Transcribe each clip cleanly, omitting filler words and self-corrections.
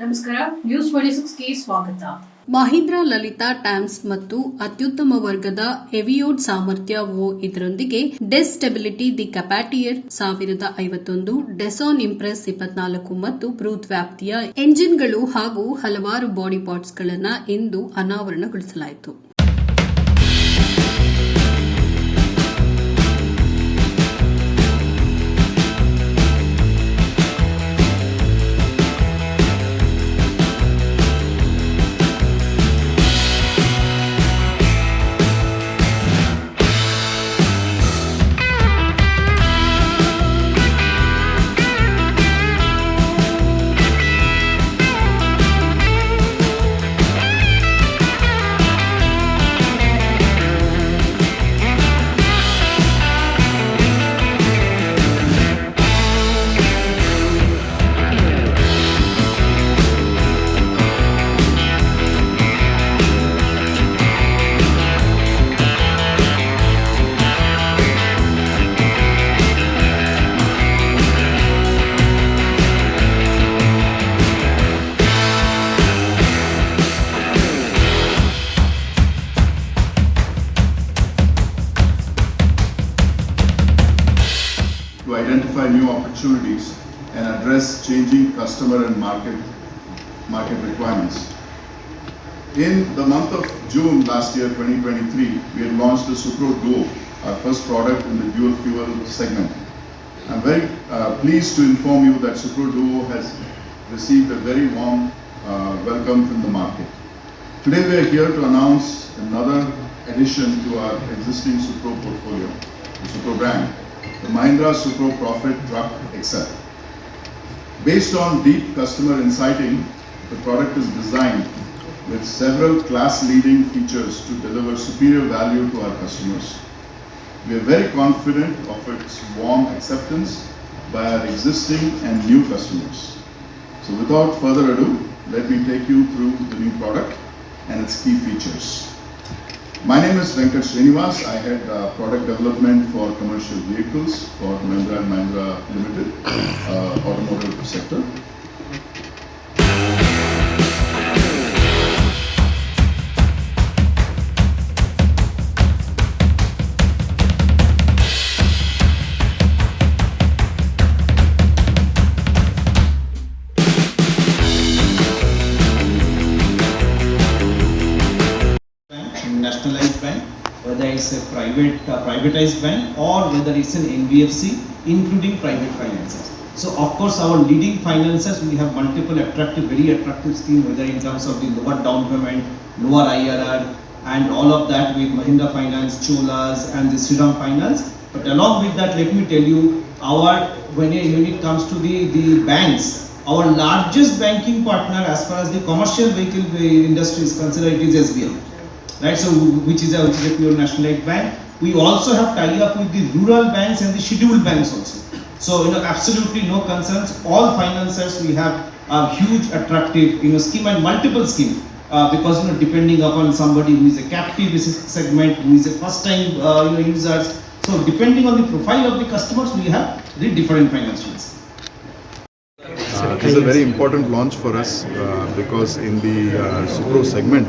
ನಮಸ್ಕಾರ, ನ್ಯೂಸ್ 26ಗೆ ಸ್ವಾಗತ. ಮಹೀಂದ್ರಾ ಲಲಿತಾ ಟ್ಯಾಮ್ಸ್ ಮತ್ತು ಅತ್ಯುತ್ತಮ ವರ್ಗದ ಎವಿಯೋಡ್ ಸಾಮರ್ಥ್ಯ ಇದರೊಂದಿಗೆ ಡೆಸ್ ಸ್ಟೆಬಿಲಿಟಿ ದಿ ಕಪಾಟಿಯರ್ 1051, ಡೆಸಾನ್ ಇಂಪ್ರೆಸ್ 24 ಮತ್ತು ಬ್ರೂತ್ ವ್ಯಾಪ್ತಿಯ ಎಂಜಿನ್ಗಳು ಹಾಗೂ ಹಲವಾರು ಬಾಡಿ ಪಾರ್ಟ್ಸ್ಗಳನ್ನು ಇಂದು ಅನಾವರಣಗೊಳಿಸಲಾಯಿತು. To identify new opportunities and address changing customer and market requirements. In the month of June last year, 2023, we had launched the Supro Duo, our first product in the dual fuel segment. I'm very pleased to inform you that Supro Duo has received a very warm welcome from the market. Today we are here to announce another addition to our existing Supro portfolio, the Supro brand, the Mahindra Supro Profit Truck XL. Based on deep customer insighting, the product is designed with several class-leading features to deliver superior value to our customers. We are very confident of its warm acceptance by our existing and new customers. So without further ado, let me take you through the new product and its key features. My name is Venkat Srinivas. I head product development for commercial vehicles for Mahindra & Mahindra Limited, automotive sector. Nationalized bank, whether it's a privatized bank or whether it's an NBFC, including private finances. So of course our leading financiers, we have multiple very attractive schemes, whether in terms of the lower down payment, lower IRR, and all of that with Mahindra Finance, Cholas and the Shriram Finance. But along with that, let me tell you, when it comes to the banks, our largest banking partner as far as the commercial vehicle industry is concerned, it is SBI. Right, so which is a pure nationalized bank. We also have tie-up with the rural banks and the scheduled banks also. So absolutely no concerns. All financiers we have a huge attractive scheme and multiple scheme because depending upon somebody who is a captive segment, who is a first-time users. So depending on the profile of the customers, we have the different financials. This is a very important launch for us because in the Supro segment,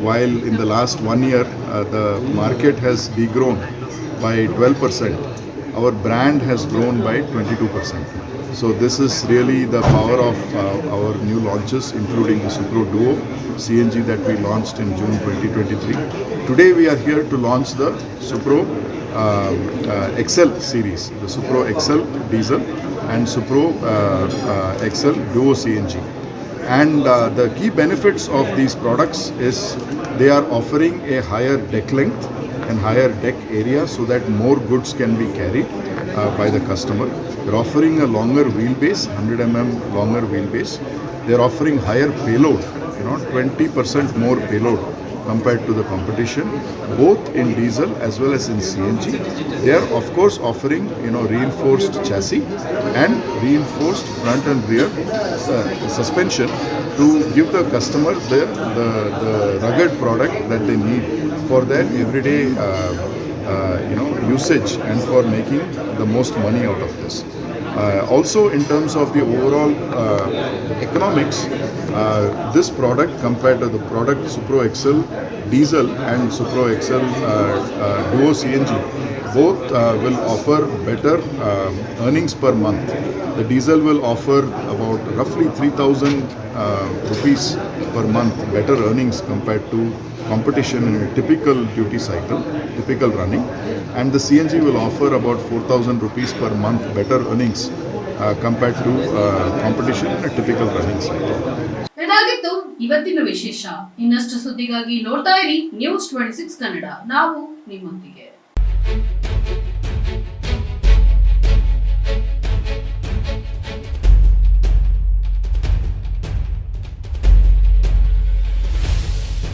while in the last 1 year the market has degrown by 12%, our brand has grown by 22%. So this is really the power of our new launches, including the Supro Duo CNG that we launched in June 2023. Today we are here to launch the Supro XL series, the Supro XL Diesel and Supro XL Duo CNG. And the key benefits of these products is they are offering a higher deck length and higher deck area so that more goods can be carried by the customer. They're offering a longer wheelbase, 100 mm longer wheelbase. They're offering higher payload, 20% more payload compared to the competition, both in diesel as well as in CNG. They are of course offering reinforced chassis and reinforced front and rear suspension to give the customer the rugged product that they need for their everyday usage and for making the most money out of this. Also, in terms of the overall economics, this product compared to the product Supro Excel Diesel and Supro Excel Duo CNG, both will offer better earnings per month. The diesel will offer about roughly 3,000 rupees per month better earnings compared to competition in a typical duty cycle, typical running, and the CNG will offer about 4,000 rupees per month better earnings compared to competition in a typical running cycle. ಇದಾಗಿತ್ತು ಇವತ್ತಿನ ವಿಶೇಷ. ಇನ್ನಷ್ಟು ಸುದ್ದಿಗಾಗಿ ನೋಡ್ತಾ ಇರಿ news 26 Kannada. ನಾವು ನಿಮ್ಮೊಂದಿಗೆ.